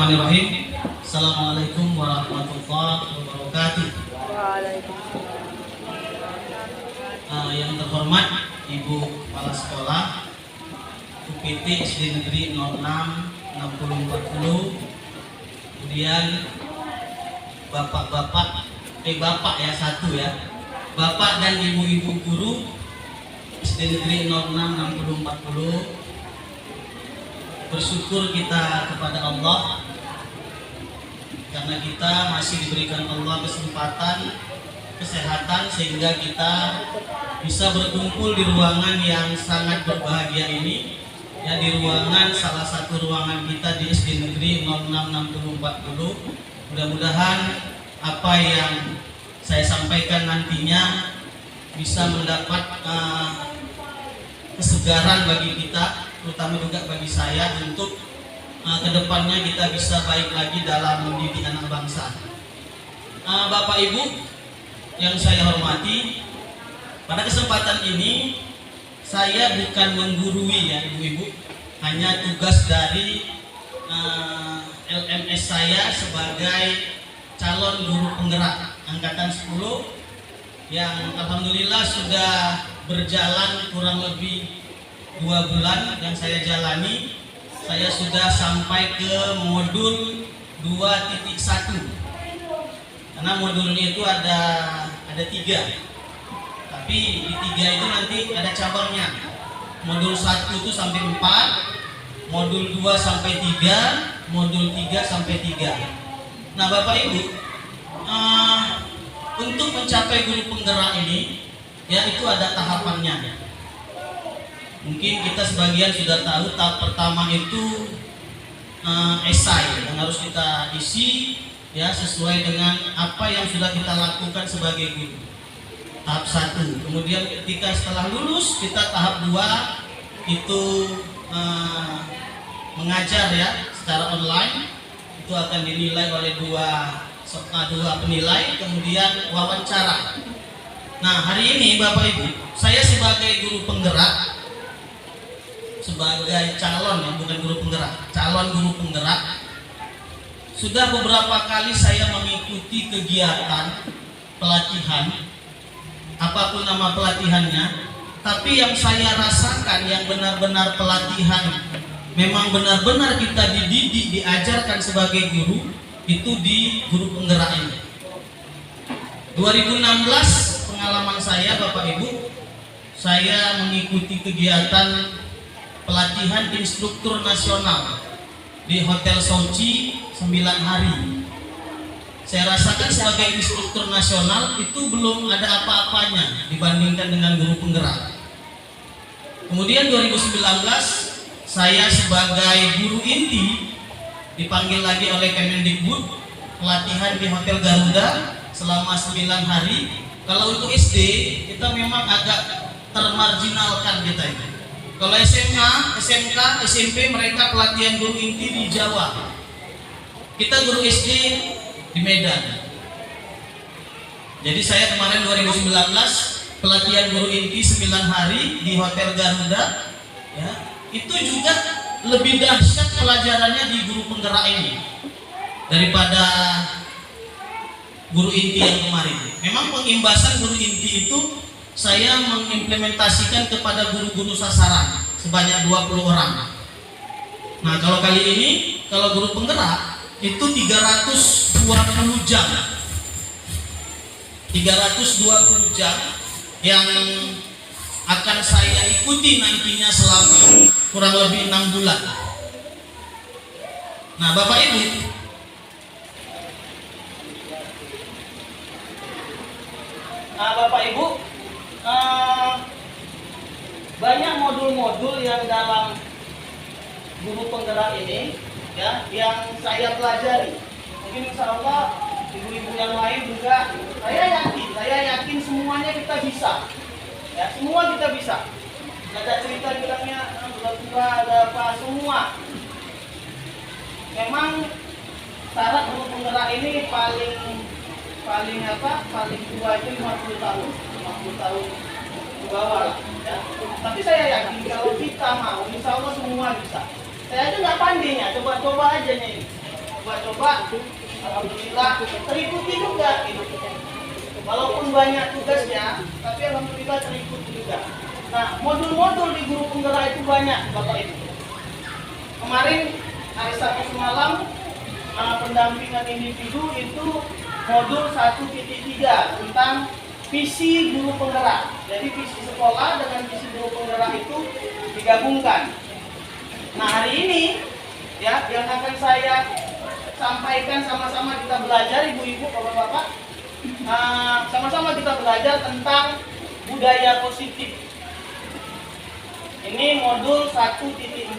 Bismillahirrahmanirrahim. Assalamualaikum warahmatullahi wabarakatuh. Yang terhormat Ibu Kepala Sekolah UPT SD Negeri 06 6040, kemudian Bapak ya satu ya, Bapak dan Ibu-ibu guru SD Negeri 06 6040. Bersyukur kita kepada Allah karena kita masih diberikan Allah kesempatan, kesehatan, sehingga kita bisa berkumpul di ruangan yang sangat berbahagia ini, ya, di ruangan salah satu ruangan kita di SD Negeri 06 6040. Mudah-mudahan apa yang saya sampaikan nantinya bisa mendapat kesegaran bagi kita, terutama juga bagi saya, untuk kedepannya kita bisa baik lagi dalam mendidik anak bangsa. Bapak Ibu yang saya hormati, pada kesempatan ini saya bukan menggurui ya Ibu-ibu, hanya tugas dari LMS saya sebagai calon guru penggerak angkatan 10 yang alhamdulillah sudah berjalan kurang lebih 2 bulan yang saya jalani. Saya sudah sampai ke modul 2.1, karena modulnya itu ada 3, tapi di 3 itu nanti ada cabangnya. Modul 1 itu sampai 4, modul 2 sampai 3, modul 3 sampai 3. Nah Bapak Ibu, untuk mencapai guru penggerak ini ya itu ada tahapannya. Mungkin kita sebagian sudah tahu tahap pertama itu esai yang harus kita isi ya sesuai dengan apa yang sudah kita lakukan sebagai guru. Tahap 1. Kemudian ketika setelah lulus kita tahap 2 itu mengajar ya secara online. Itu akan dinilai oleh dua penilai, kemudian wawancara. Nah hari ini Bapak Ibu, saya sebagai guru penggerak, sebagai calon ya, bukan guru penggerak, calon guru penggerak, sudah beberapa kali saya mengikuti kegiatan pelatihan, apapun nama pelatihannya, tapi yang saya rasakan yang benar-benar pelatihan, memang benar-benar kita dididik, diajarkan sebagai guru, itu di guru penggerak ini. 2016 pengalaman saya Bapak Ibu, saya mengikuti kegiatan pelatihan instruktur nasional di Hotel Sochi 9 hari. Saya rasakan sebagai instruktur nasional itu belum ada apa-apanya dibandingkan dengan guru penggerak. Kemudian 2019 saya sebagai guru inti dipanggil lagi oleh Kemendikbud, pelatihan di Hotel Garuda selama 9 hari. Kalau untuk SD kita memang agak termarginalkan kita ini. Kalau SMA, SMK, SMP mereka pelatihan guru inti di Jawa. Kita guru SD di Medan. Jadi saya kemarin 2019 pelatihan guru inti 9 hari di Hotel Garuda ya. Itu juga lebih dahsyat pelajarannya di guru penggerak ini daripada guru inti yang kemarin. Memang pengimbasan guru inti itu saya mengimplementasikan kepada guru-guru sasaran sebanyak 20 orang. Nah kalau kali ini, kalau guru penggerak itu 320 jam 320 jam yang akan saya ikuti nantinya selama kurang lebih 6 bulan. Nah Bapak Ibu, banyak modul-modul yang dalam guru penggerak ini ya yang saya pelajari. Mungkin insya Allah ibu-ibu yang lain juga, saya yakin semuanya kita bisa ya, semua kita bisa. Ada cerita bilangnya tua ada apa semua. Memang syarat guru penggerak ini paling tua itu 50 tahun ke bawah lah ya. Tapi saya yakin kalau kita mau, insya Allah semua bisa. Saya aja nggak pandainya, coba aja nih. coba-coba, alhamdulillah terikuti juga gitu. Walaupun banyak tugasnya, tapi alhamdulillah terikuti juga. Nah, modul-modul di guru penggerak itu banyak, Bapak Ibu. Kemarin hari Sabtu semalam pendampingan individu itu modul 1.3 tentang visi guru penggerak. Jadi visi sekolah dengan visi guru penggerak itu digabungkan. Nah, hari ini ya yang akan saya sampaikan, sama-sama kita belajar, ibu-ibu, bapak-bapak, sama-sama kita belajar tentang budaya positif. Ini modul 1.4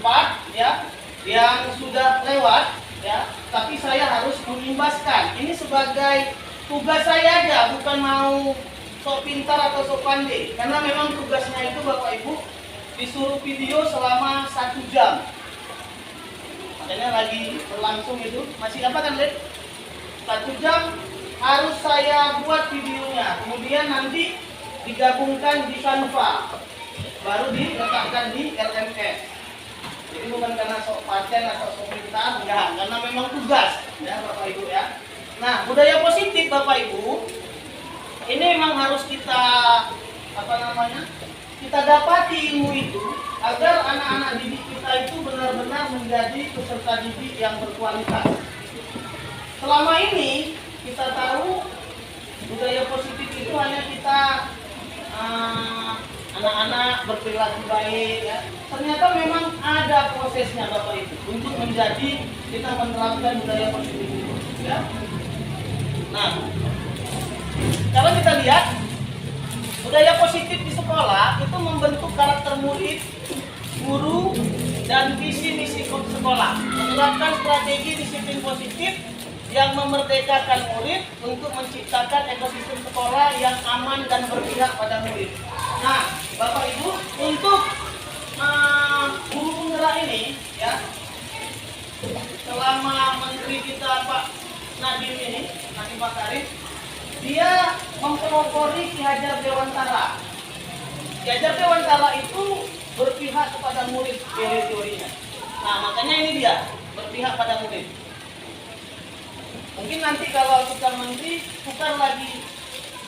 ya, yang sudah lewat ya, tapi saya harus mengimbaskan. Ini sebagai tugas saya aja, bukan mau sok pintar atau sok pandai. Karena memang tugasnya itu Bapak Ibu disuruh video selama 1 jam. Makanya lagi berlangsung itu, masih apa kan, Lid? 1 jam harus saya buat videonya. Kemudian nanti digabungkan di Canva, baru diletakkan di LMS. Jadi bukan karena sok paten atau sok pintar, enggak, karena memang tugas ya Bapak Ibu ya. Nah, budaya positif Bapak Ibu ini memang harus kita kita dapati ilmu itu agar anak-anak didik kita itu benar-benar menjadi peserta didik yang berkualitas. Selama ini kita tahu budaya positif itu hanya kita anak-anak berperilaku baik ya. Ternyata memang ada prosesnya Bapak Ibu untuk menjadi kita menerapkan budaya positif itu ya. Nah, kalau kita lihat budaya positif di sekolah itu membentuk karakter murid, guru, dan visi misi sekolah. Menerapkan strategi disiplin positif yang memerdekakan murid untuk menciptakan ekosistem sekolah yang aman dan berpihak pada murid. Nah, Bapak Ibu, untuk guru penggerak ini ya, selama menteri kita Pak Nadiem ini, Nadiem Makarim, dia mempelopori Ki Hajar Dewantara. Ki Hajar Dewantara itu berpihak kepada murid teorinya. Nah, makanya ini dia berpihak pada murid. Mungkin nanti kalau kita menteri tukar lagi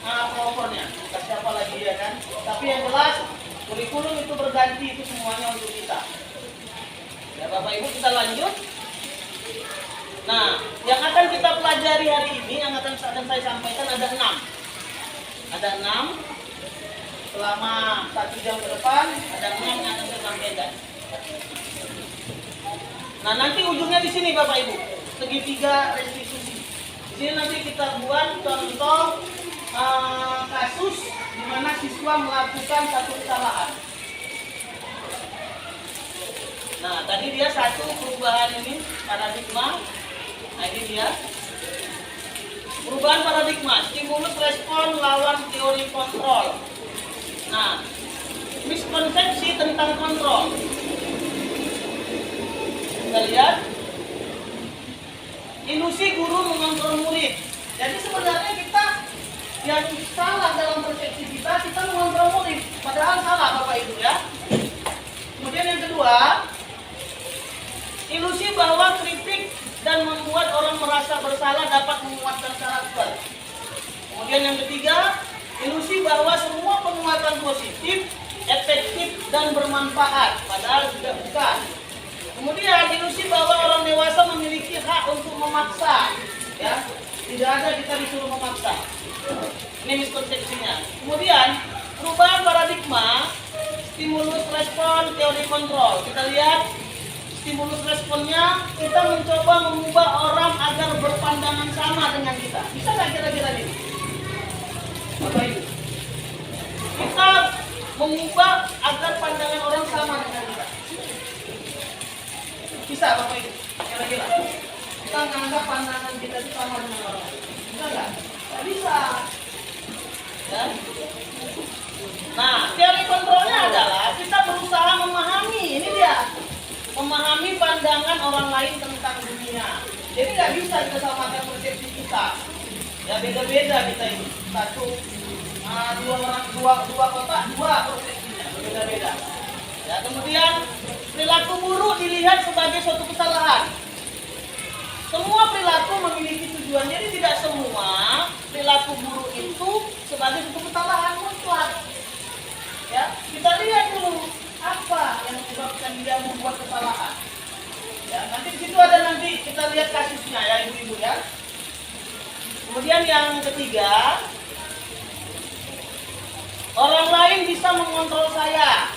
pelopornya, bukan siapa lagi ya kan. Tapi yang jelas kurikulum itu berganti, itu semuanya untuk kita. Ya Bapak Ibu, kita lanjut. Nah, yang akan kita pelajari hari ini, yang akan saya sampaikan ada 6. Ada 6. Selama 1 jam ke depan, ada 6 yang akan saya sampaikan. Nah, nanti ujungnya di sini Bapak Ibu, segitiga restitusi. Di sini nanti kita buat contoh kasus di mana siswa melakukan satu kesalahan. Nah, tadi dia satu perubahan ini paradigma. Nah, ini dia perubahan paradigma, stimulus respon lawan teori kontrol. Nah, miskonsepsi tentang kontrol. Kita lihat ilusi guru mengontrol murid. Jadi sebenarnya kita yang salah dalam persepsi kita mengontrol murid, padahal salah Bapak Ibu ya. Kemudian yang kedua, ilusi bahwa kritik dan membuat orang merasa bersalah dapat menguatkan karakter. Kemudian yang ketiga, ilusi bahwa semua penguatan positif, efektif dan bermanfaat, padahal tidak bukan. Kemudian ilusi bahwa orang dewasa memiliki hak untuk memaksa, ya, tidak ada kita disuruh memaksa. Ini miskonsepsinya. Kemudian perubahan paradigma, stimulus respon teori kontrol. Kita lihat stimulus responnya, kita mencoba mengubah orang agar berpandangan sama dengan kita. Bisa nggak kira-kira ini? Bapak Ibu, kita mengubah agar pandangan orang sama dengan kita. Bisa Bapak Ibu? Kira-kira kita menganggap pandangan kita itu sama dengan orang. Bisa nggak? Nggak bisa. Ya? Nah, teori kontrolnya adalah kita berusaha memahami, ini dia, memahami pandangan orang lain tentang dunia. Jadi nggak bisa kita samakan persepsi kita. Ya beda-beda kita ini. Dua kotak, dua persepsinya berbeda-beda. Ya, kemudian perilaku buruk dilihat sebagai suatu kesalahan. Semua perilaku memiliki tujuan, jadi tidak semua perilaku buruk itu sebagai bentuk kesalahan mutlak. Ya, kita lihat dulu apa yang menyebabkan dia membuat kesalahan. Ya, nanti di situ ada, nanti kita lihat kasusnya ya ibu-ibu ya. Kemudian yang ketiga, orang lain bisa mengontrol saya.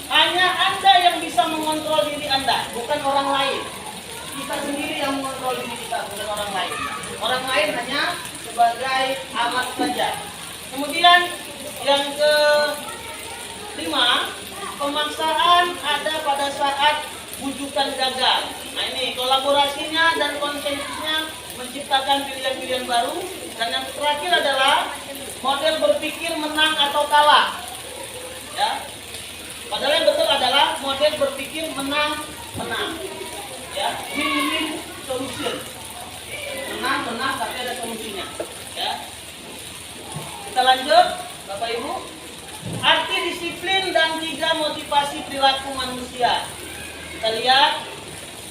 Hanya Anda yang bisa mengontrol diri Anda, bukan orang lain. Kita sendiri yang mengontrol diri kita, bukan orang lain. Orang lain hanya sebagai alat saja. Kemudian yang kelima, pemaksaan ada pada saat bujukan gagal. Nah ini kolaborasinya dan konsensusnya menciptakan pilihan-pilihan baru. Dan yang terakhir adalah model berpikir menang atau kalah. Ya, padahal yang betul adalah model berpikir menang-menang. Ya, win-win solution. Menang-menang tapi ada solusinya. Ya. Kita lanjut, Bapak Ibu. Arti disiplin dan 3 motivasi perilaku manusia. Kita lihat,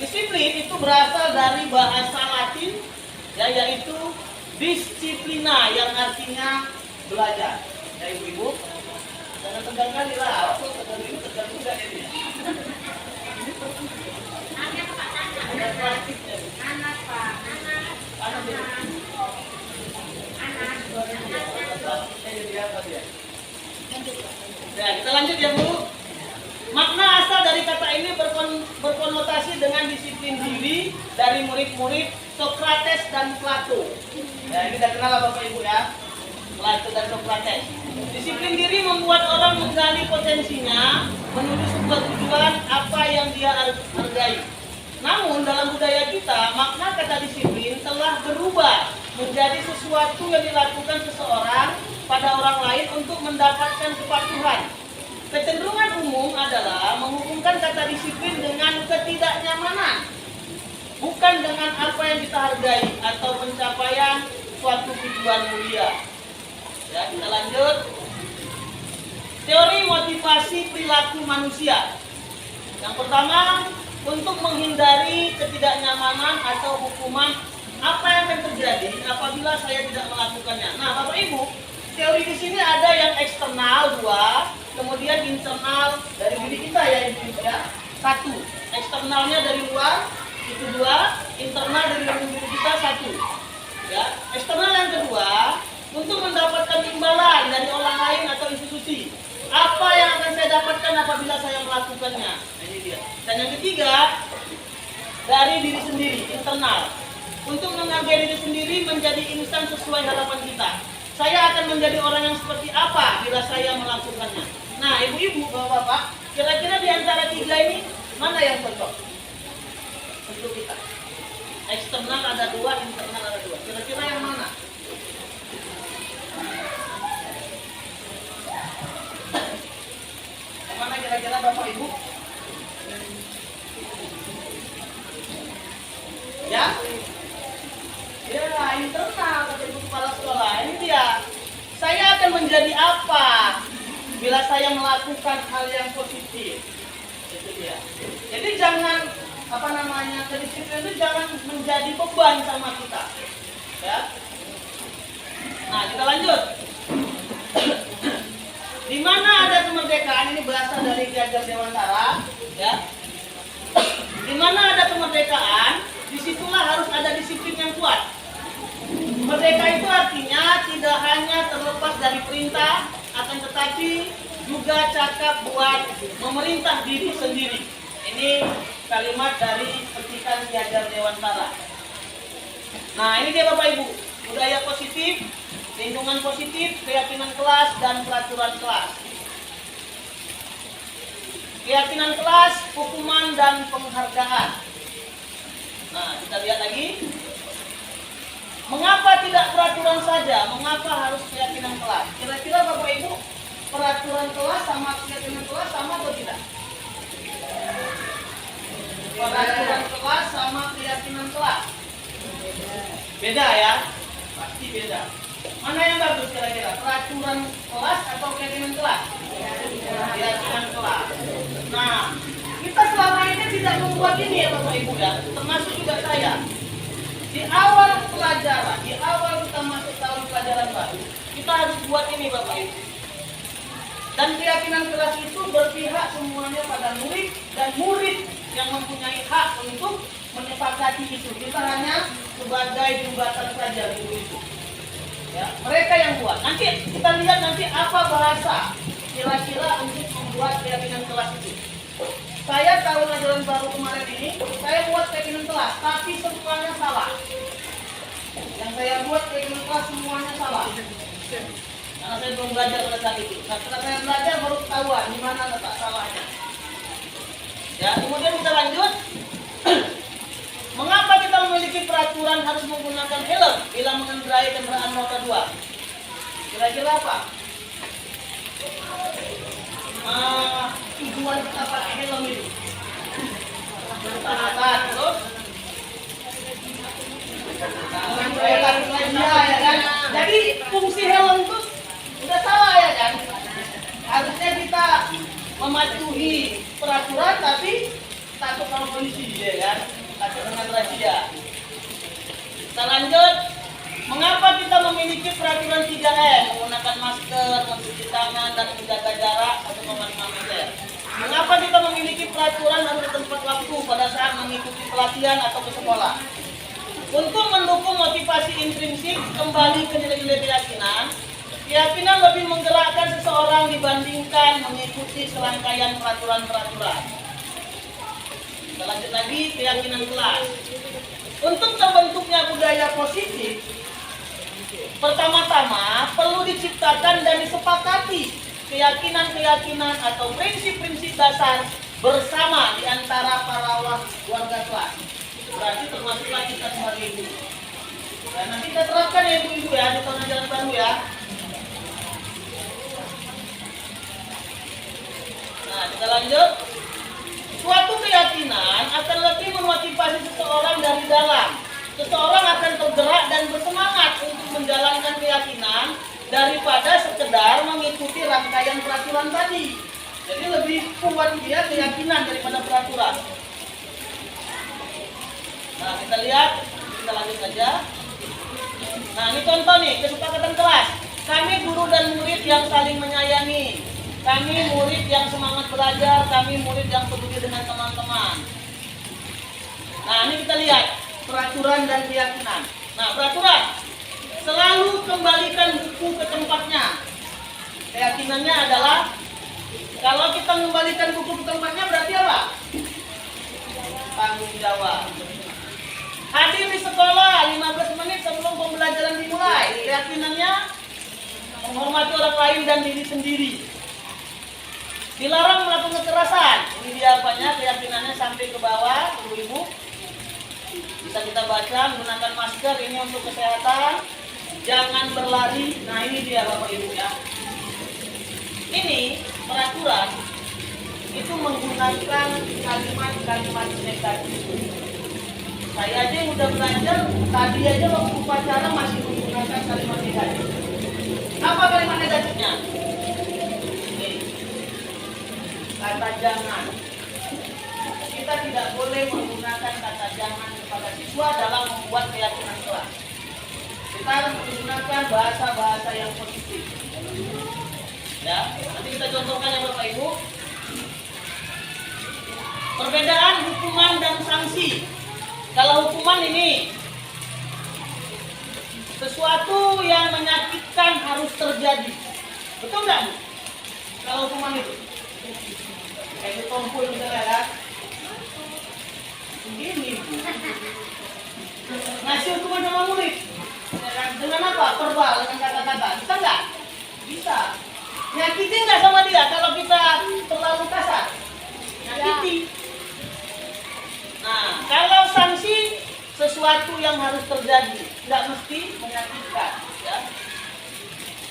disiplin itu berasal dari bahasa Latin, ya, yaitu disiplina, yang artinya belajar. Ya ibu-ibu, jangan tegang kali lah, aku tegang ini tegang juga ini. Anak Pak, ya, kita lanjut ya Bu. Makna asal dari kata ini berkonotasi dengan disiplin diri dari murid-murid Socrates dan Plato. Ya, ini sudah kenal lah Bapak Ibu ya, Plato dan Socrates. Disiplin diri membuat orang menggali potensinya menuju sebuah tujuan apa yang dia hargai. Namun dalam budaya kita, makna kata disiplin telah berubah menjadi sesuatu yang dilakukan seseorang pada orang lain untuk mendapatkan kepatuhan. Kecenderungan umum adalah menghubungkan kata disiplin dengan ketidaknyamanan, bukan dengan apa yang kita hargai atau pencapaian suatu tujuan mulia. Ya, kita lanjut. Teori motivasi perilaku manusia. Yang pertama, untuk menghindari ketidaknyamanan atau hukuman, apa yang akan terjadi apabila saya tidak melakukannya. Nah, Bapak Ibu, teori di sini ada yang eksternal 2, kemudian internal dari diri kita ya ibu-ibu ya. 1, eksternalnya dari luar, itu 2, internal dari diri kita 1. Ya, eksternal yang kedua, untuk mendapatkan imbalan dari orang lain atau institusi. Apa yang akan saya dapatkan apabila saya melakukannya? Nah, ini dia. Dan yang ketiga, dari diri sendiri, internal. Untuk menghargai diri sendiri menjadi insan sesuai harapan kita. Saya akan menjadi orang yang seperti apa bila saya melakukannya. Nah, ibu-ibu, bapak-bapak, kira-kira di antara 3 ini mana yang cocok untuk kita? Eksternal ada 2, internal ada 2. Kira-kira yang mana? Yang mana kira-kira Bapak Ibu? Ya? Ya, internal kata Ibu Kepala Sekolah. Ini dia. Saya akan menjadi apa bila saya melakukan hal yang positif? Itu dia. Jadi jangan kedisiplinan itu jangan menjadi beban sama kita. Ya. Nah, kita lanjut. Di mana ada kemerdekaan, ini berasal dari Ki Hajar Dewantara, ya. Di mana ada kemerdekaan, disitulah harus ada disiplin yang kuat. Merdeka itu artinya tidak hanya terlepas dari perintah, akan tetapi juga cakap buat memerintah diri sendiri. Ini kalimat dari petikan Ki Hajar Dewantara. Nah, ini dia Bapak Ibu, budaya positif, lingkungan positif, keyakinan kelas, dan peraturan kelas. Keyakinan kelas, hukuman, dan penghargaan. Nah, kita lihat lagi. Mengapa tidak peraturan saja? Mengapa harus keyakinan kelas? Kira-kira Bapak Ibu, peraturan kelas sama keyakinan kelas sama atau tidak? Peraturan kelas sama keyakinan kelas? Beda ya? Pasti beda. Mana yang bagus kira-kira? Peraturan kelas atau keyakinan kelas? Keyakinan kelas. Nah, kita selama ini tidak membuat ini ya Bapak Ibu ya, termasuk juga saya. Di awal pelajaran, di awal kita masuk tahun pelajaran baru, kita harus buat ini Bapak Ibu. Dan keyakinan kelas itu berpihak semuanya pada murid, dan murid yang mempunyai hak untuk menyepakati itu. Kita hanya sebagai jembatan saja itu. Ya, mereka yang buat. Nanti kita lihat nanti apa bahasa kira-kira untuk membuat keyakinan kelas itu. Saya tahun ajaran baru kemarin ini, saya buat keyakinan kelas, tapi semuanya salah. Yang saya buat keyakinan kelas semuanya salah. Karena saya belum belajar pada saat itu. Nah, setelah saya belajar baru ketahuan di mana letak salahnya. Ya, kemudian kita lanjut. Mengapa kita memiliki peraturan harus menggunakan helm bila mengendarai kendaraan roda 2? Kira-kira apa? Tujuan kita pakai helm itu pertahanan, terus ya kan? Jadi fungsi helm itu udah salah ya kan? Harusnya kita mematuhi peraturan tapi takut sama polisi ya kan? Takut dengan razia. Kita lanjut. Mengapa kita memiliki peraturan 3M, menggunakan masker, mencuci tangan, dan menjaga jarak 1,5 meter? Mengapa kita memiliki peraturan harus tempat waktu pada saat mengikuti pelatihan atau ke sekolah? Untuk mendukung motivasi intrinsik kembali ke nilai-nilai keyakinan, keyakinan lebih menggerakkan seseorang dibandingkan mengikuti serangkaian peraturan-peraturan. Kita lanjut lagi, keyakinan kelas. Untuk terbentuknya budaya positif, pertama-tama perlu diciptakan dan disepakati keyakinan-keyakinan atau prinsip-prinsip dasar bersama di antara para warga kelas. Berarti termasuklah kita sebagai ibu. Dan nanti kita terapkan ya ibu-ibu ya di tahun ajaran baru ya. Nah, kita lanjut. Suatu keyakinan akan lebih memotivasi seseorang dari dalam. Seseorang akan tergerak dan bersemangat untuk menjalankan keyakinan daripada sekedar mengikuti rangkaian peraturan tadi. Jadi lebih kuat dia keyakinan daripada peraturan. Nah, kita lihat, kita lanjut saja. Nah, ini contoh nih, kesepakatan kelas. Kami guru dan murid yang saling menyayangi. Kami murid yang semangat belajar, kami murid yang peduli dengan teman-teman. Nah, ini kita lihat peraturan dan keyakinan. Nah, peraturan selalu kembalikan buku ke tempatnya. Keyakinannya adalah kalau kita kembalikan buku ke tempatnya berarti apa? Tanggung jawab. Hadir di sekolah 15 menit sebelum pembelajaran dimulai. Keyakinannya menghormati orang lain dan diri sendiri. Dilarang melakukan kekerasan. Ini dia banyak keyakinannya sampai ke bawah, ibu-ibu. Bisa kita baca, menggunakan masker ini untuk kesehatan. Jangan berlari. Nah, ini dia Bapak Ibu ya. Ini peraturan itu menggunakan kalimat-kalimat negatif. Saya aja yang udah belajar, tadi aja waktu upacara masih menggunakan kalimat negatif. Apa kalimat negatifnya? Kata jangan. Kita tidak boleh menggunakan kata jangan kepada siswa dalam membuat keyakinan kelas. Kita harus menggunakan bahasa-bahasa yang positif. Ya, nanti kita contohkan ya Bapak Ibu. Perbedaan hukuman dan sanksi. Kalau hukuman ini sesuatu yang menyakitkan harus terjadi. Betul nggak Bu? Kalau hukuman itu kayak tumpul misalnya kan? Begini Bu. Ngasih hukuman sama murid dengan apa? Verbal, dengan kata-kata. Bisa nggak? Bisa. Nyakitin nggak sama dia kalau kita terlalu kasar? Nyakiti. Nah, kalau sanksi sesuatu yang harus terjadi, tidak mesti menyakitkan. Ya.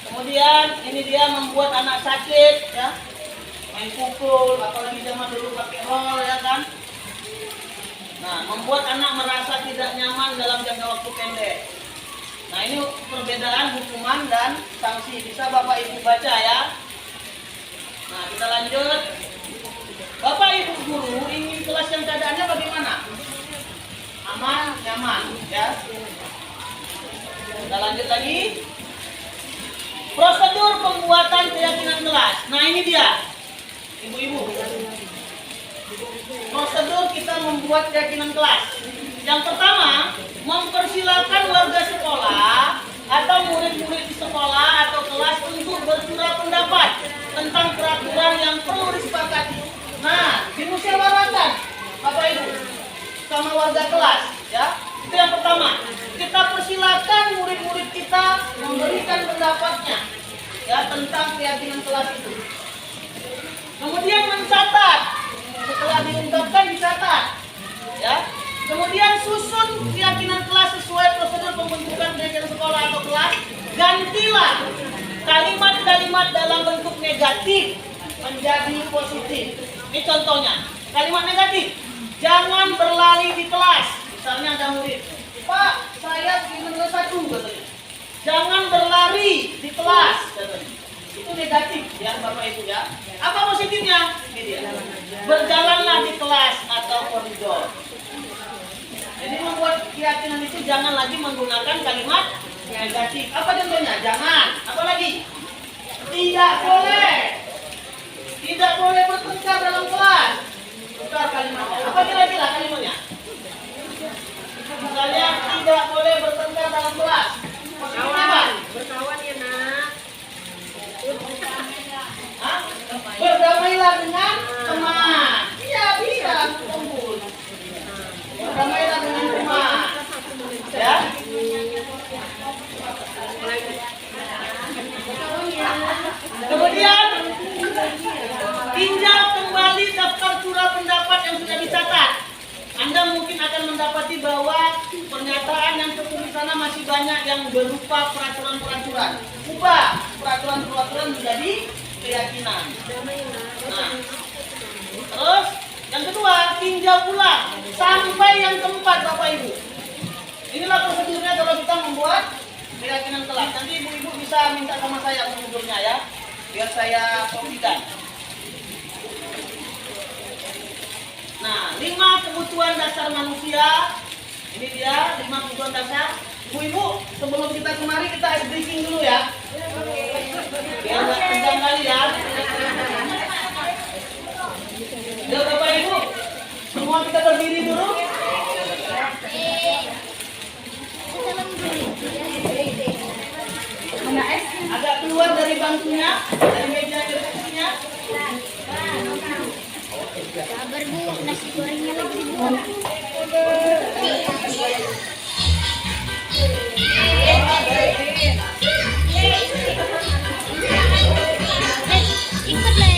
Kemudian ini dia membuat anak sakit, ya, main pukul, apalagi zaman dulu pakai roll, ya kan? Nah, membuat anak merasa tidak nyaman dalam jangka waktu pendek. Nah, ini perbedaan hukuman dan sanksi. Bisa Bapak Ibu baca ya. Nah, kita lanjut. Bapak Ibu guru ingin kelas dan keadaannya bagaimana? Aman, nyaman, ya. Kita lanjut lagi. Prosedur pembuatan keyakinan kelas. Nah, ini dia, ibu-ibu. Prosedur kita membuat keyakinan kelas. Yang pertama, mempersilakan warga sekolah atau murid-murid di sekolah atau kelas untuk bersurah pendapat tentang peraturan yang perlu disepakati. Nah, dimusyawarahkan Bapak Ibu sama warga kelas, ya. Itu yang pertama. Kita persilakan murid-murid kita memberikan pendapatnya, ya, tentang keyakinan kelas itu. Kemudian mencatat, setelah diungkapkan dicatat, ya. Kemudian susun keyakinan kelas sesuai prosedur pembentukan keyakinan sekolah atau kelas. Gantilah kalimat-kalimat dalam bentuk negatif menjadi positif. Ini contohnya, kalimat negatif. Jangan berlari di kelas. Misalnya ada murid, Pak, saya ingin nomor 1, katanya. Jangan berlari di kelas, katanya. Itu negatif, ya Bapak Ibu, ya. Apa positifnya? Ini dia. Berjalanlah di kelas atau koridor. Jadi membuat keyakinan itu jangan lagi menggunakan kalimat negatif. Apa contohnya? Jangan. Apa lagi? Tidak boleh. Tidak boleh bertengkar dalam kelas. Tukar kalimatnya. Apa kira-kira kalimatnya? Misalnya tidak boleh bertengkar dalam kelas. Berkawan ya nak. Hah? Berdamailah dengan teman. Iya bisa kumpul. Berdamailah dengan teman. Ya. Kemudian tinjau kembali daftar surah pendapat yang sudah dicatat. Anda mungkin akan mendapati bahwa pernyataan yang tertulis sana masih banyak yang berupa peraturan-peraturan. Ubah peraturan-peraturan menjadi keyakinan. Nah, terus yang kedua, tinjau ulang sampai yang keempat, Bapak Ibu. Inilah prosedurnya kalau kita membuat keyakinan kelas. Nanti ibu-ibu bisa minta sama saya prosedurnya, ya, biar saya kopikan. Nah, 5 kebutuhan dasar manusia. Ini dia 5 kebutuhan dasar. Ibu-ibu, sebelum kita kemari kita ice briefing dulu, ya. Biar nggak tegang kali, ya. Ya Bapak Ibu, semua kita berdiri dulu. Agak keluar dari bangkunya, dari meja diskusinya. Sabar Bu, nasi gorengnya lagi Bu. Ikut lagi.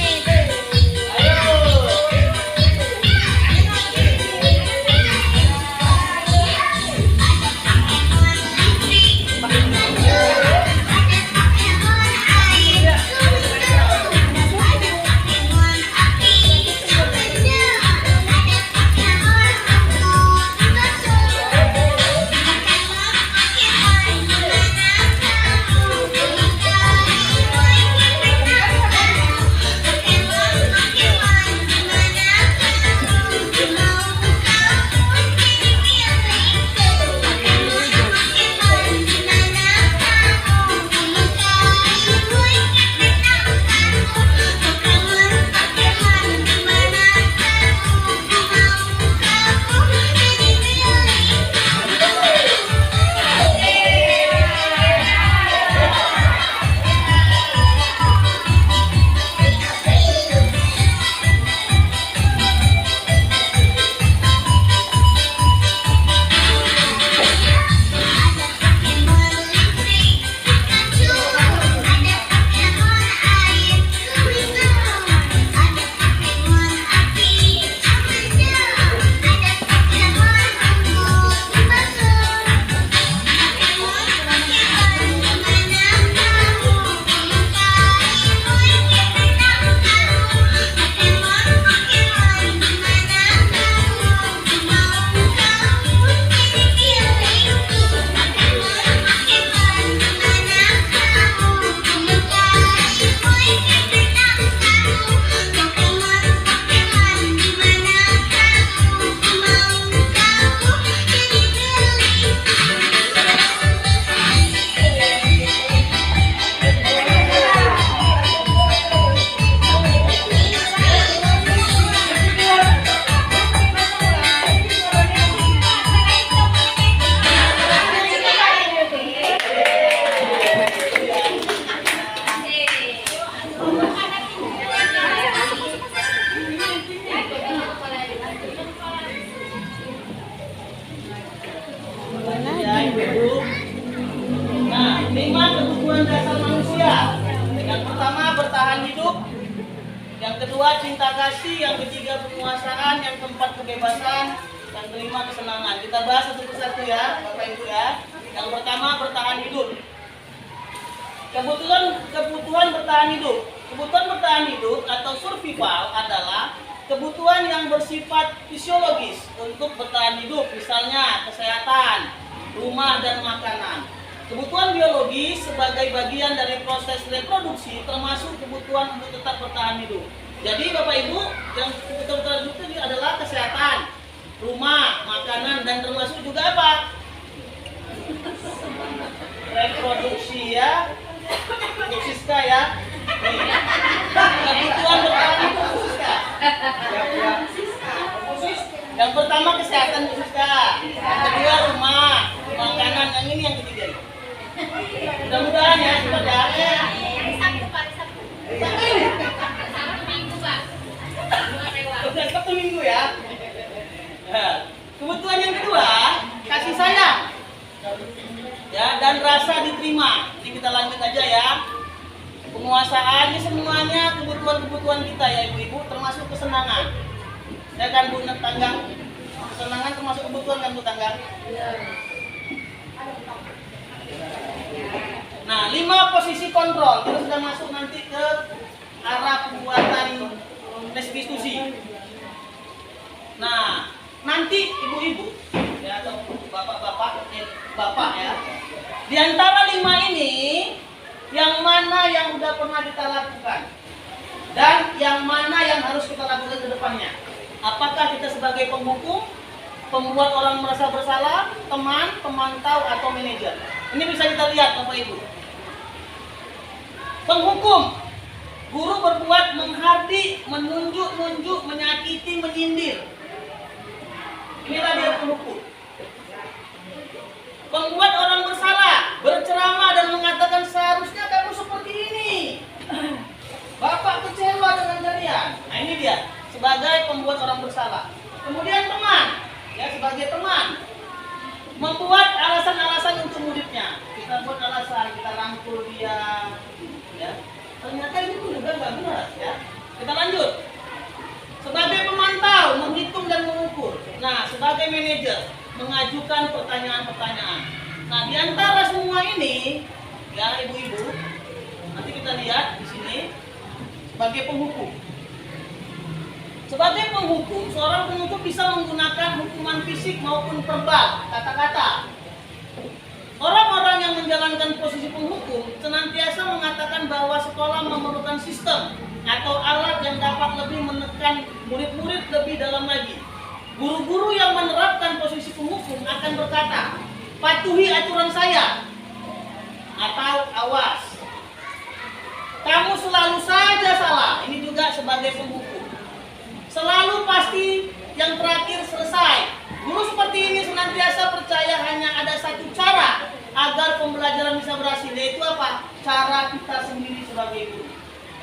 Yang kedua cinta kasih, yang ketiga penguasaan, yang keempat kebebasan, yang kelima kesenangan. Kita bahas satu persatu ya, Bapak Ibu ya. Yang pertama bertahan hidup. Kebutuhan bertahan hidup. Kebutuhan bertahan hidup atau survival adalah kebutuhan yang bersifat fisiologis untuk bertahan hidup, misalnya kesehatan, rumah dan makanan. Kebutuhan biologis sebagai bagian dari proses reproduksi termasuk kebutuhan untuk tetap bertahan hidup. Jadi Bapak Ibu, yang kebutuhan bertahan hidup itu adalah kesehatan, rumah, makanan, dan termasuk juga apa? Reproduksi ya. Bu Siska ya. Nih. Kebutuhan bertahan hidup Bu Siska. Yang pertama kesehatan Bu Siska. Yang kedua rumah, makanan, yang ini yang ketiga. Mudah-mudahan ya, cepat ya. Sabtu Minggu ya. Kebutuhan yang kedua, kasih sayang. Ya, dan rasa diterima. Ini kita lanjut aja ya. Penguasaan ini semuanya kebutuhan-kebutuhan kita ya Ibu-ibu, termasuk kesenangan. Ya kan Bu Tanggang? Kesenangan termasuk kebutuhan kan Bu Tanggang? Nah, 5 posisi kontrol. Kita sudah masuk nanti ke arah pembuatan restitusi. Nah, nanti ibu-ibu ya atau bapak ya. Di antara 5 ini, yang mana yang udah pernah kita lakukan dan yang mana yang harus kita lakukan ke depannya? Apakah kita sebagai penghukum, pembuat orang merasa bersalah, teman, pemantau atau manajer? Ini bisa kita lihat Bapak Ibu. Penghukum, guru berbuat menghardik, menunjuk-nunjuk, menyakiti, menyindir. Inilah dia penghukum. Pembuat orang bersalah, berceramah dan mengatakan seharusnya kamu seperti ini. Bapak kecewa dengan kalian. Nah ini dia, sebagai pembuat orang bersalah. Kemudian teman, ya sebagai teman, membuat alasan-alasan untuk muridnya. Kita buat alasan, kita rangkul dia, ya. Ternyata ini pun juga nggak benar, ya. Kita lanjut. Sebagai pemantau, menghitung dan mengukur. Nah, sebagai manajer, mengajukan pertanyaan-pertanyaan. Nah, di antara semua ini, ya ibu-ibu, nanti kita lihat di sini sebagai penghukum. Sebagai penghukum, seorang penghukum bisa menggunakan hukuman fisik maupun verbal, kata-kata. Orang-orang yang menjalankan posisi penghukum senantiasa mengatakan bahwa sekolah memerlukan sistem atau alat yang dapat lebih menekan murid-murid lebih dalam lagi. Guru-guru yang menerapkan posisi penghukum akan berkata, patuhi aturan saya, atau awas, kamu selalu saja salah. Ini juga sebagai penghukum. Selalu pasti yang terakhir selesai. Guru seperti ini senantiasa percaya hanya ada satu cara agar pembelajaran bisa berhasil, yaitu apa? Cara kita sendiri sebagai guru.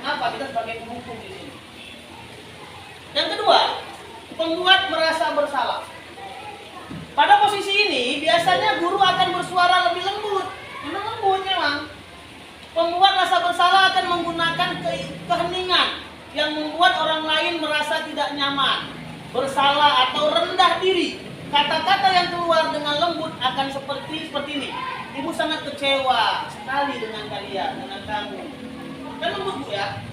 Kenapa? Kita sebagai penghukum di sini. Yang kedua, pembuat merasa bersalah. Pada posisi ini, biasanya guru akan bersuara lebih lembut. Memang lembut memang. Pembuat rasa bersalah akan menggunakan keheningan yang membuat orang lain merasa tidak nyaman, bersalah atau rendah diri. Kata-kata yang keluar dengan lembut akan seperti ini. Ibu sangat kecewa sekali dengan kalian, dengan kamu. Kan lembut Bu ya.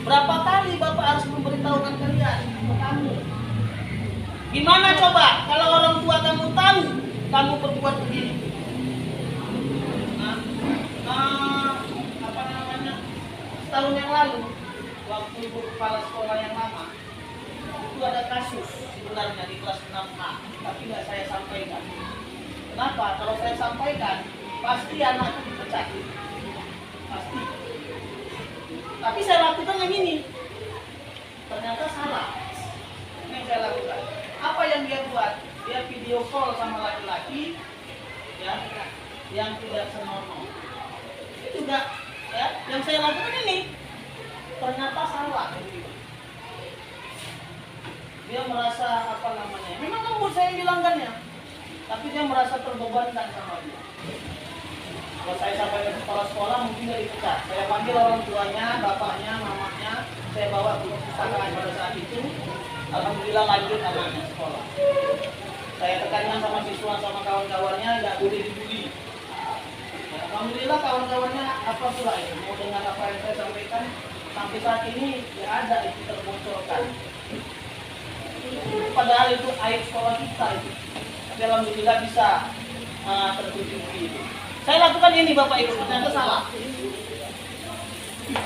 Berapa kali Bapak harus memberitahukan kalian ke kamu? Gimana coba kalau orang tua kamu tahu kamu berbuat begini? Setahun yang lalu, waktu ibu kepala sekolah yang lama, itu ada kasus sebenarnya di kelas 6A, tapi nggak saya sampaikan. Kenapa? Kalau saya sampaikan, pasti anak itu dipecat. Pasti. Tapi saya lakukan yang ini. Ternyata salah. Ini yang saya lakukan. Apa yang dia buat? Dia video call sama laki-laki ya, yang tidak senonoh. Itu juga ya, yang saya lakukan ini ternyata salah. Dia merasa apa namanya? Memang lembut saya yang bilangkannya, tapi dia merasa terbebankan sama dia. Kalau saya sampai ke kepala sekolah mungkin dia dipecat. Saya panggil orang tuanya, bapaknya, mamanya, saya bawa ke perpustakaan pada saat itu, alhamdulillah lanjut amannya sekolah. Saya tekankan sama siswa sama kawan-kawannya nggak boleh dibully. Ya, alhamdulillah kawan-kawannya apa pula itu mau dengar apa yang saya sampaikan sampai saat ini ya ada itu terbocorkan. Padahal itu aib sekolah kita itu. Tapi alhamdulillah bisa tertutupi itu. Saya lakukan ini Bapak Ibu, ternyata salah.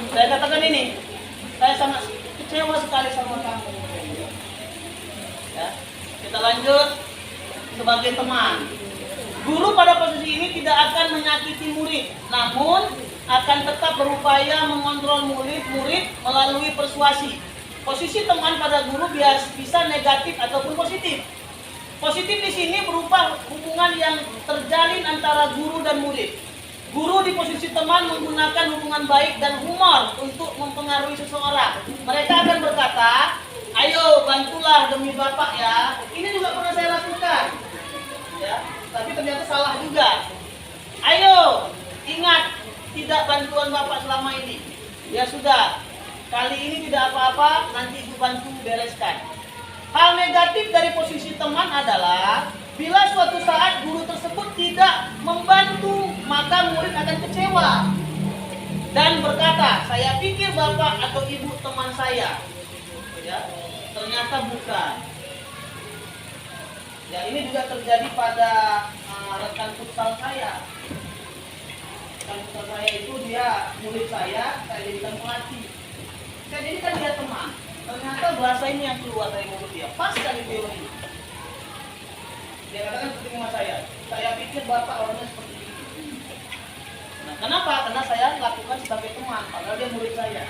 Saya katakan ini, saya sangat kecewa sekali sama kamu. Ya, kita lanjut sebagai teman. Guru pada posisi ini tidak akan menyakiti murid, namun akan tetap berupaya mengontrol murid-murid melalui persuasi. Posisi teman pada guru bisa negatif ataupun positif. Positif di sini berupa hubungan yang terjalin antara guru dan murid. Guru di posisi teman menggunakan hubungan baik dan humor untuk mempengaruhi seseorang. Mereka akan berkata, ayo bantulah demi Bapak ya. Ini juga pernah saya lakukan. Ya, tapi ternyata salah juga. Ayo, ingat tidak bantuan Bapak selama ini. Ya sudah, kali ini tidak apa-apa, nanti Ibu bantu bereskan. Hal negatif dari posisi teman adalah bila suatu saat guru tersebut tidak membantu, maka murid akan kecewa dan berkata, saya pikir Bapak atau Ibu teman saya. Ya, ternyata bukan. Ya, ini juga terjadi pada rekan futsal saya. Rekan futsal saya itu dia murid saya jadikan pelatih. Saya jadikan dia teman. Ternyata bahasa ini yang keluar dari mulut dia, pas sekali teori. Dia katakan seperti sama saya pikir Bapak orangnya seperti ini. Nah, kenapa? Karena saya lakukan sebagai teman, padahal dia murid saya.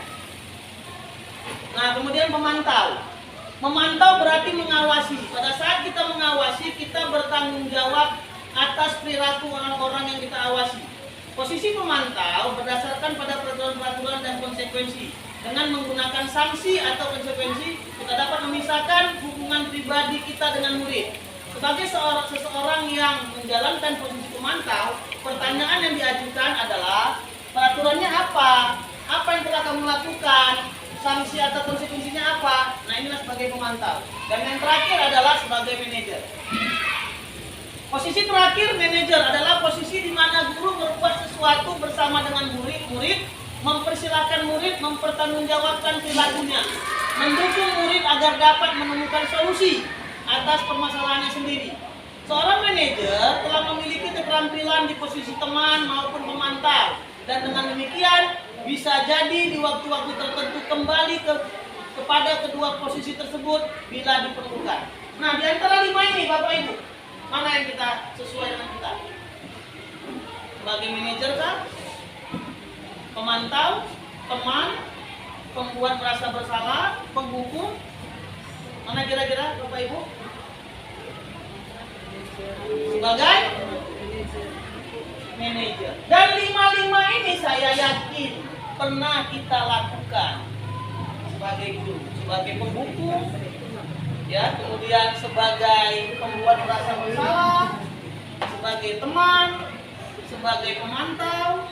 Nah, kemudian pemantau. Memantau berarti mengawasi. Pada saat kita mengawasi, kita bertanggung jawab atas perilaku orang-orang yang kita awasi. Posisi pemantau berdasarkan pada peraturan-peraturan dan konsekuensi. Dengan menggunakan sanksi atau konsekuensi, kita dapat memisahkan hubungan pribadi kita dengan murid. Sebagai seseorang yang menjalankan posisi pemantau, pertanyaan yang diajukan adalah peraturannya apa? Apa yang telah kamu lakukan? Sanksi atau konsekuensinya apa? Nah, inilah sebagai pemantau. Dan yang terakhir adalah sebagai manajer. Posisi terakhir manajer adalah posisi di mana guru berbuat sesuatu bersama dengan murid-murid, mempersilahkan murid mempertanggungjawabkan perilakunya, mendukung murid agar dapat menemukan solusi atas permasalahannya sendiri. Seorang manajer telah memiliki keterampilan di posisi teman maupun pemantau, dan dengan demikian bisa jadi di waktu-waktu tertentu kembali kepada kedua posisi tersebut bila diperlukan. Nah, di antara 5 ini Bapak Ibu, mana yang kita sesuai dengan kita? Sebagai manajer kah? Pemantau, teman, pembuat merasa bersalah, penghukum. Mana kira-kira Bapak Ibu? Sebagai manajer. Dan 5 ini saya yakin pernah kita lakukan sebagai guru, sebagai penghukum, ya, kemudian sebagai pembuat merasa bersalah, sebagai teman, sebagai pemantau,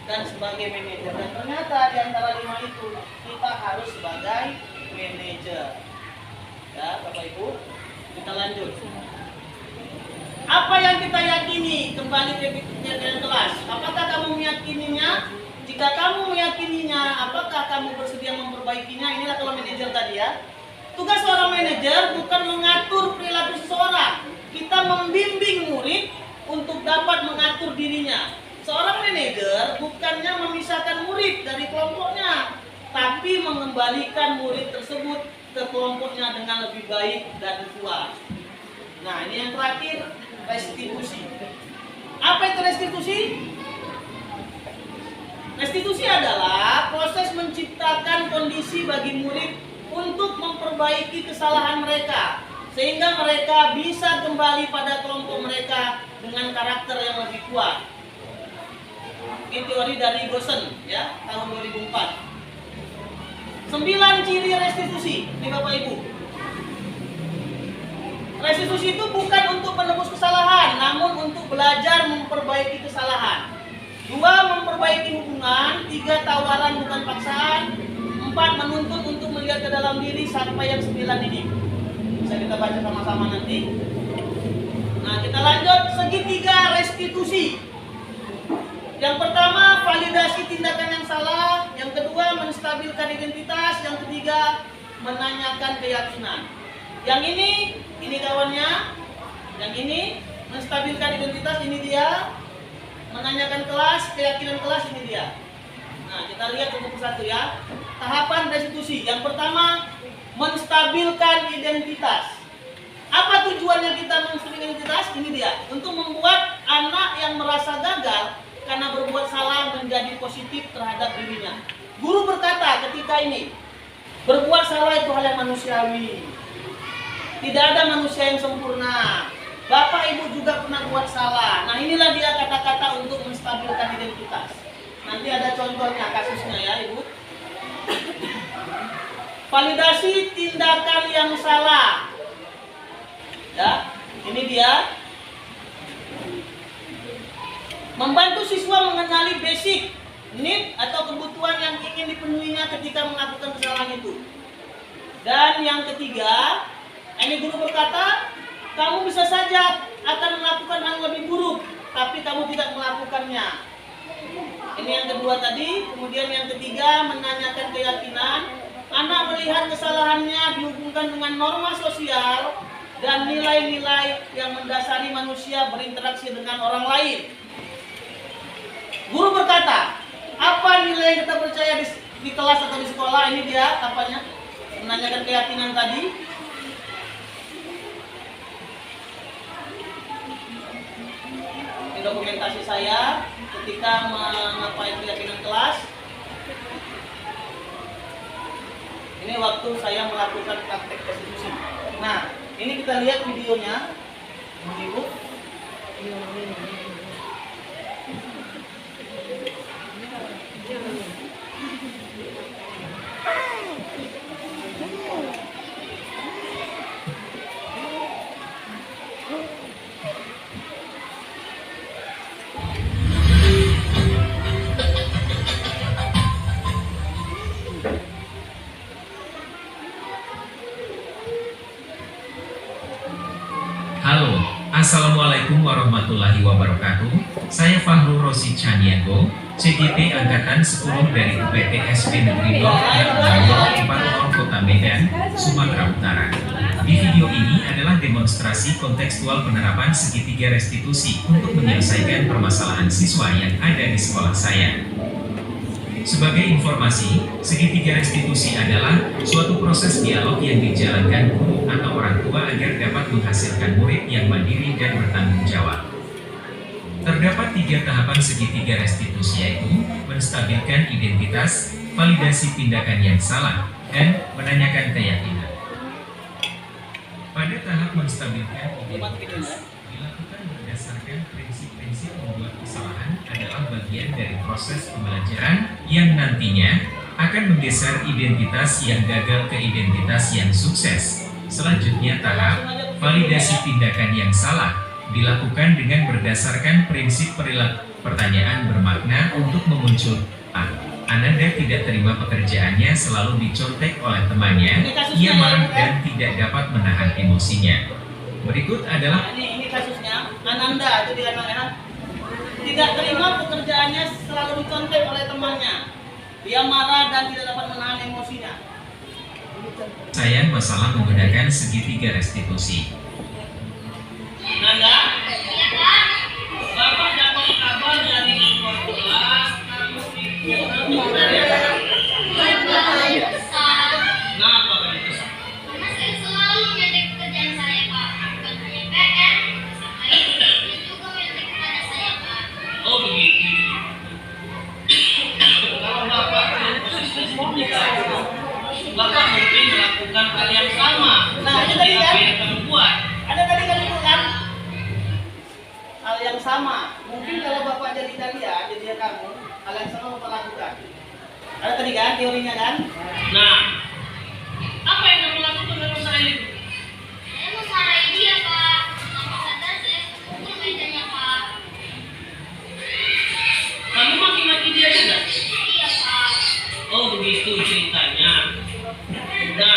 dan sebagai manajer. Dan ternyata di antara 5 itu kita harus sebagai manajer. Ya, Bapak Ibu, kita lanjut. Apa yang kita yakini? Kembali ke kelas. Apakah kamu meyakininya? Jika kamu meyakininya, apakah kamu bersedia memperbaikinya? Inilah kalau manajer tadi ya. Tugas seorang manajer bukan mengatur perilaku seseorang. Kita membimbing murid untuk dapat mengatur dirinya. Seorang manajer bukannya memisahkan murid dari kelompoknya, tapi mengembalikan murid tersebut ke kelompoknya dengan lebih baik dan puas. Nah, ini yang terakhir, restitusi. Apa itu restitusi? Restitusi adalah proses menciptakan kondisi bagi murid untuk memperbaiki kesalahan mereka, sehingga mereka bisa kembali pada kelompok mereka dengan karakter yang lebih kuat. Ini teori dari Gosen, ya, tahun 2004. 9 ciri restitusi, ini Bapak Ibu. Restitusi itu bukan untuk menebus kesalahan, namun untuk belajar memperbaiki kesalahan. 2. Memperbaiki hubungan. 3. Tawaran bukan paksaan. 4. Menuntut untuk ke dalam diri sampai yang 9 ini. Bisa kita baca sama-sama nanti. Nah, kita lanjut segitiga restitusi. Yang pertama, validasi tindakan yang salah. Yang kedua, menstabilkan identitas. Yang ketiga, menanyakan keyakinan. Yang ini kawannya. Yang ini, menstabilkan identitas, ini dia. Menanyakan kelas, keyakinan kelas, ini dia. Nah, kita lihat satu persatu ya. Tahapan restitusi. Yang pertama, menstabilkan identitas. Apa tujuannya kita menstabilkan identitas? Ini dia. Untuk membuat anak yang merasa gagal karena berbuat salah menjadi positif terhadap dirinya. Guru berkata ketika ini, berbuat salah itu hal yang manusiawi. Tidak ada manusia yang sempurna. Bapak ibu juga pernah buat salah. Nah, inilah dia kata-kata untuk menstabilkan identitas. Nanti ada contohnya, kasusnya ya ibu. Validasi tindakan yang salah. Ya, ini dia. Membantu siswa mengenali basic need atau kebutuhan yang ingin dipenuhinya ketika melakukan kesalahan itu. Dan yang ketiga, ini guru berkata, kamu bisa saja akan melakukan hal lebih buruk, tapi kamu tidak melakukannya. Ini yang kedua tadi. Kemudian yang ketiga, menanyakan keyakinan. Anak melihat kesalahannya dihubungkan dengan norma sosial dan nilai-nilai yang mendasari manusia berinteraksi dengan orang lain. Guru berkata, apa nilai yang kita percaya di kelas atau di sekolah? Ini dia apanya? Menanyakan keyakinan tadi. Ini dokumentasi saya ketika mengapai keyakinan kelas. Ini waktu saya melakukan praktek restitusi. Nah, ini kita lihat videonya. Ibu. Halo, Assalamualaikum warahmatullahi wabarakatuh. Saya Fahrul Rosi Caniago, CGT Angkatan 10 dari UPT SP Negeri 0 40 Kota Medan, Sumatera Utara. Di video ini adalah demonstrasi kontekstual penerapan segitiga restitusi untuk menyelesaikan permasalahan siswa yang ada di sekolah saya. Sebagai informasi, segitiga restitusi adalah suatu proses dialog yang dijalankan guru atau orang tua agar dapat menghasilkan murid yang mandiri dan bertanggung jawab. Terdapat 3 tahapan segitiga restitusi, yaitu menstabilkan identitas, validasi tindakan yang salah, dan menanyakan keyakinan. Pada tahap menstabilkan identitas, dilakukan berdasarkan prinsip-prinsip membuat kesalahan adalah bagian dari proses pembelajaran yang nantinya akan menggeser identitas yang gagal ke identitas yang sukses. Selanjutnya tahap validasi tindakan yang salah dilakukan dengan berdasarkan prinsip perilaku. Pertanyaan bermakna untuk memunculkan. Ananda tidak terima pekerjaannya, selalu dicontek oleh temannya, ia marah dan tidak dapat menahan emosinya. Berikut adalah ini kasusnya. Ananda itu dia namanya. Tidak terima pekerjaannya, selalu dicontek oleh temannya. Dia marah dan tidak dapat menahan emosinya. saya masalah menggunakan segitiga restitusi. Nanda, Bapak dapat kabar dari kelas kamu itu kenapa kamu kesal? Karena saya selalu menyontek pekerjaan saya, Pak. Bukan hanya PR, sama itu, dia juga menyontek kepada saya, Pak. Oh begitu. Kalau Bapak dalam posisi seperti itu, Bapak mungkin melakukan hal yang sama. Nah, itu tadi kan? Yang kamu buat. Ada tadi kan itu kan? Hal yang sama. Mungkin kalau Bapak jadi kalian, jadi kamu, hal yang sama Bapak lakukan. Ada tadi kan teorinya kan? Nah, apa yang kamu lakukan dalam masalah ini? Saya memarahi dia, Pak. Tanpa sadar saya pukul mejanya, Pak. Kamu maki-maki dia juga? Iya, Pak. Oh begitu ceritanya. Nah,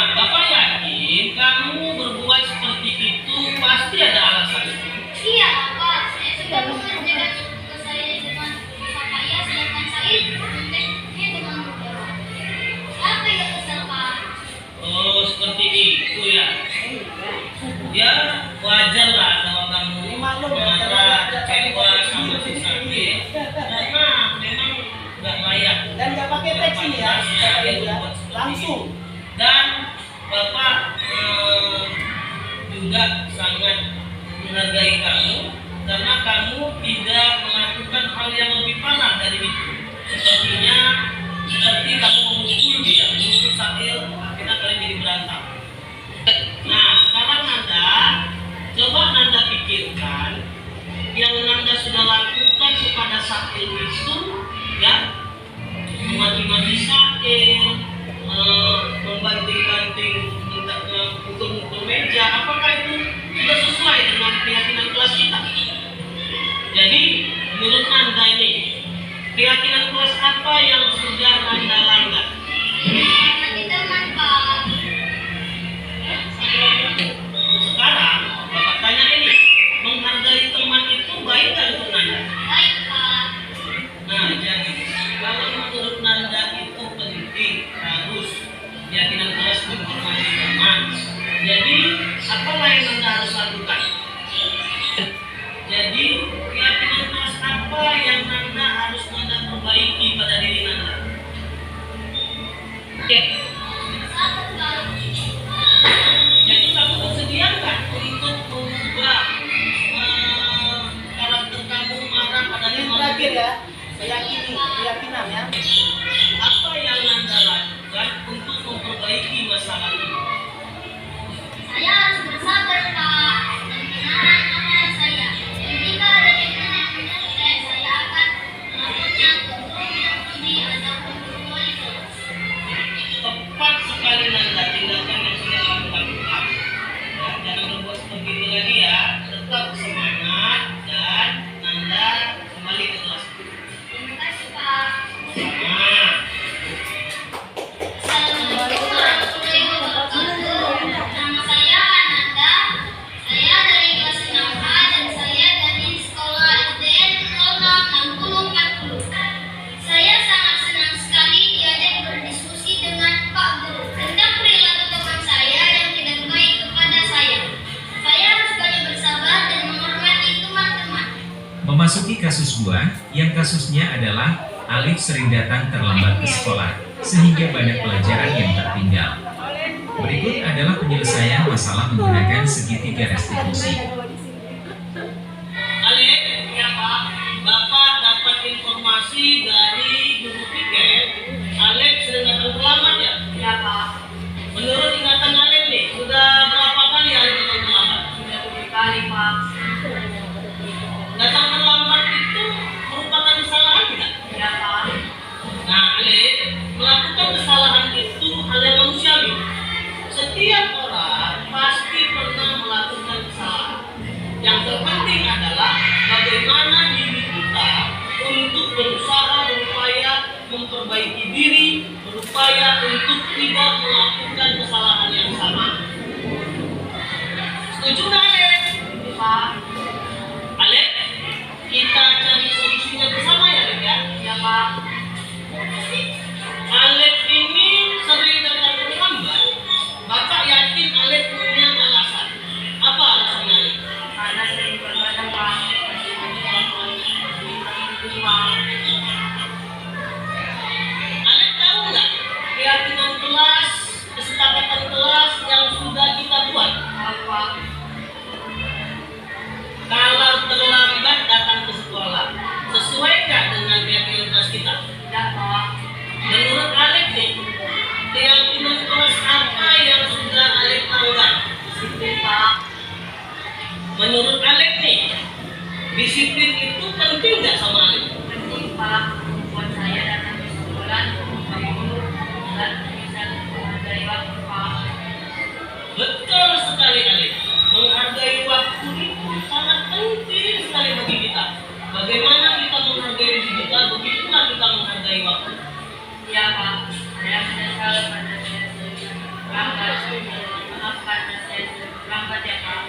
Ya wajar lah kalau kamu Ini maklum, marah, ada kecewa sama si ini. sakit, karena memang nggak layak. Dan nggak pakai teks ini ya, ya. Langsung. Dan Bapak juga sangat menghargai kamu karena kamu tidak melakukan hal yang lebih parah dari itu. Seperti kamu memukul dia, memukul Sakil, akhirnya kalian jadi berantem. Nah, sekarang Nanda, coba Nanda pikirkan yang Nanda sudah lakukan kepada Sakil itu, ya, memaki-maki Sakil, membanting-banting, mukul meja, apakah itu sudah sesuai dengan keyakinan kelas kita? Jadi, menurut Nanda ini, keyakinan kelas apa yang sudah Nanda langgar? Menghormati teman, Pak. Sekarang, Bapak tanya ini, menghargai teman itu baik nggak untuk Nanda? Baik, Pak. Nah, jadi kalau menurut Nanda itu penting, harus keyakinan kelas menghormati teman. Jadi, apa yang Nanda harus lakukan? Jadi, keyakinan kelas apa yang Nanda harus Nanda perbaiki pada diri Nanda? Oke. Sabar, Pak. Jadi kamu bersedia nggak untuk mengubah karakter kamu marah pada Yang teman? terakhir ya, keyakinan ya. Apa yang Nanda lakukan untuk memperbaiki masalah ini? Saya harus bersabar, Pak, dan menahan amarah saya. Dan jika ada tindakan yang menyertai, saya akan melakukannya ke guru yang lebih ataupun guru wali kelas. Tepat sekali Nanda tindakan yang sudah kamu lakukan. Ya, jangan berbuat seperti itu lagi ya. Tetap semangat dan Nanda kembali ke kelas. Terima kasih, Pak. Nah, Assalamualaikum warahmatullahi wabarakatuh. Nama saya Ananda. Saya dari kelas 6A dan saya dari sekolah SDN 066040. Saya sangat senang sekali diajak berdiskusi dengan Pak Guru tentang perilaku teman saya yang tidak baik kepada saya. Saya harus banyak bersabar dan menghormati teman-teman. Memasuki kasus 2, yang kasusnya adalah Alif sering datang terlambat ke sekolah, sehingga banyak pelajaran yang tertinggal. Berikut adalah penyelesaian masalah menggunakan segitiga restitusi. Alek, ya Pak, Bapak dapat informasi dari guru piket. Alek sering datang terlambat ya? Ya, Pak. Menurut ingatan Alek nih, sudah berapa kali Alek datang terlambat? Sudah 7 kali, Pak. Datang terlambat itu merupakan kesalahan tidak? Ya, Pak. Nah, Alek, melakukan kesalahan itu hal yang manusiawi. Setiap orang pasti pernah melakukan kesalahan. Yang terpenting adalah bagaimana diri kita untuk berusaha berupaya memperbaiki diri, berupaya untuk tidak melakukan kesalahan yang sama. Setuju nggak, Alek? Pak. Alek, kita cari solusinya bersama ya, Alek ya? Ya, Pak. Alek ini sering datang terlambat. Bapak yakin Alek punya alasan. Apa alasannya, Alek? Karena sering begadang, Pak. Alek tahu nggak keyakinan kelas, kesepakatan kelas yang sudah kita buat? Apa? Kalau terlambat datang ke sekolah, sesuai nggak dengan keyakinan kelas kita? Ya, Pak. Menurut Alek nih, keyakinan kelas apa yang sudah Alek langgar? Disiplin, Pak. Menurut Alek nih, disiplin itu penting nggak sama Alek? Penting, Pak. Buat saya datang ke sekolah, guru, dan bisa menghargai waktu, Pak. Betul sekali Alek. Menghargai waktu itu sangat penting sekali bagi kita. Bagaimana kita menghargai diri kita, begitulah kita menghargai waktu. Ya, Pak. Saya menyesal pada saya terlambat. Maaf karena saya terlambat, ya, Pak.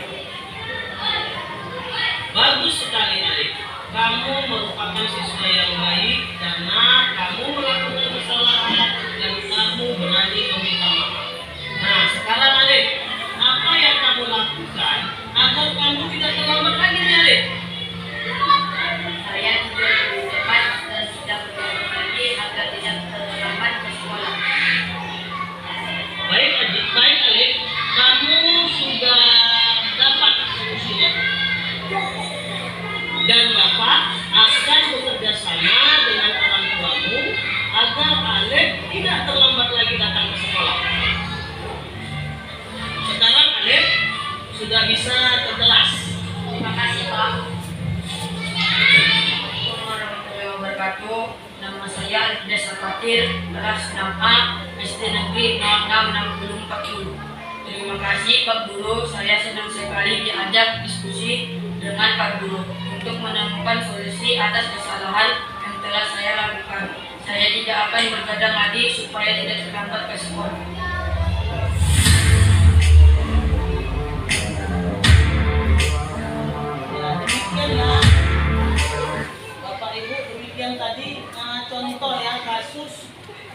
Bagus sekali Alek. Kamu merupakan siswa yang baik karena kamu melakukan kesalahan dan kamu berani meminta maaf. Nah, sekarang Alek, apa yang kamu lakukan sudah bisa ke kelas. Terima kasih, Pak. Assalamualaikum warahmatullahi wabarakatuh. Nama saya Alfides Al-Fatir, kelas 6A, SD Negeri 066040. Terima kasih Pak Guru, saya senang sekali diajak diskusi dengan Pak Guru untuk menemukan solusi atas kesalahan yang telah saya lakukan. Saya tidak akan bergadang lagi supaya tidak terlambat ke sekolah. Ya, demikian ya. Bapak Ibu, demikian tadi contoh ya kasus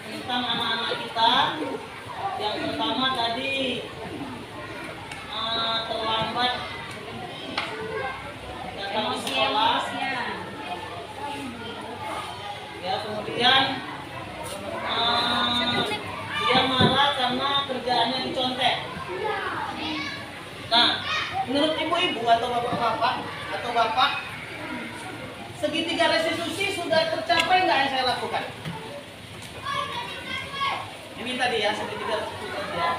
tentang anak-anak kita. Yang pertama tadi terlambat datang ke sekolah. Ya, kemudian dia marah karena kerjaannya dicontek. Nah, menurut ibu-ibu atau bapak-bapak atau bapak, segitiga restitusi sudah tercapai nggak yang saya lakukan? Ini tadi ya, segitiga restitusi ya.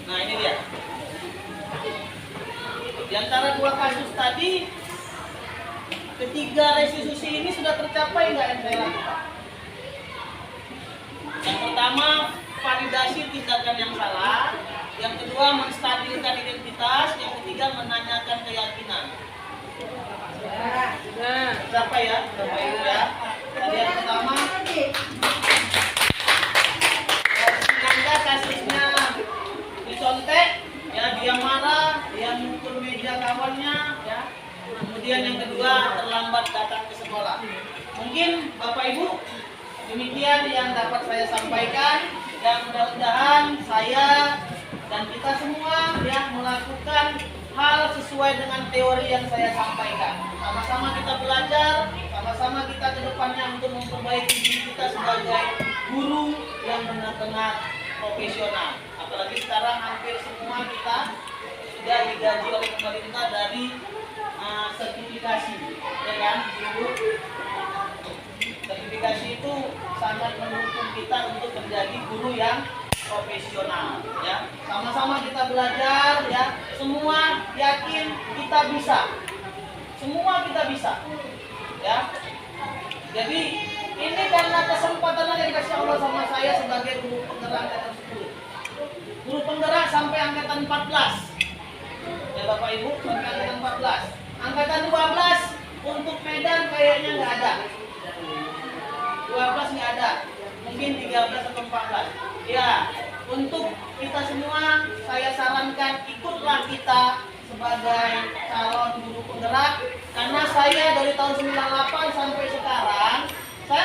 Nah, ini dia. Di antara dua kasus tadi, ketiga restitusi ini sudah tercapai nggak yang saya lakukan? Yang pertama, validasi tindakan yang salah. Yang kedua, menstabilkan identitas. Yang ketiga, menanyakan keyakinan. Tercapai ya, Bapak Ibu ya. Tadi yang pertama, Nanda kasusnya dicontek, ya dia marah, dia mukul meja kawannya, ya. Kemudian yang kedua, terlambat datang ke sekolah. Mungkin Bapak Ibu, demikian yang dapat saya sampaikan. Dan mudah-mudahan saya dan kita semua ya melakukan hal sesuai dengan teori yang saya sampaikan. Sama-sama kita belajar, sama-sama kita ke depannya untuk memperbaiki diri kita sebagai guru yang benar-benar profesional. Apalagi sekarang hampir semua kita sudah digaji oleh pemerintah dari sertifikasi, ya kan, Ibu? Sertifikasi itu sangat mendukung kita untuk menjadi guru yang profesional, ya. Sama-sama kita belajar, ya. Semua yakin kita bisa. Semua kita bisa, ya. Jadi ini karena kesempatan yang dikasih Allah sama saya sebagai guru penggerak angkatan 10. Guru penggerak sampai angkatan 14. Ya Bapak Ibu, sampai angkatan 14. Angkatan 12 untuk Medan kayaknya nggak ada. 12 nggak ada. Mungkin 13 atau 14. Ya, untuk kita semua saya sarankan ikutlah kita sebagai calon guru penggerak, karena saya dari tahun 98 sampai sekarang saya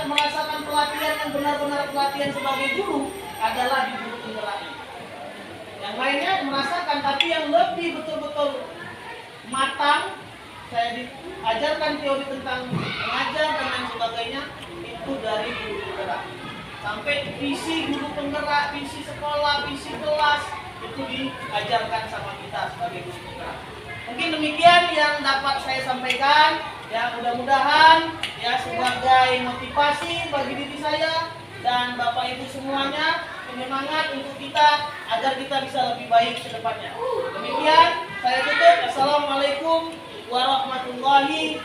merasakan pelatihan yang benar-benar pelatihan sebagai guru adalah di guru penggerak. Yang lainnya merasakan, tapi yang lebih betul-betul matang saya diajarkan teori tentang mengajar dan lain sebagainya itu dari guru penggerak. Sampai visi guru penggerak, visi sekolah, visi kelas itu diajarkan sama kita sebagai guru penggerak. Mungkin demikian yang dapat saya sampaikan. Ya, mudah-mudahan ya sebagai motivasi bagi diri saya dan Bapak Ibu semuanya, penyemangat untuk kita agar kita bisa lebih baik ke depannya. Demikian saya tutup. Assalamualaikum warahmatullahi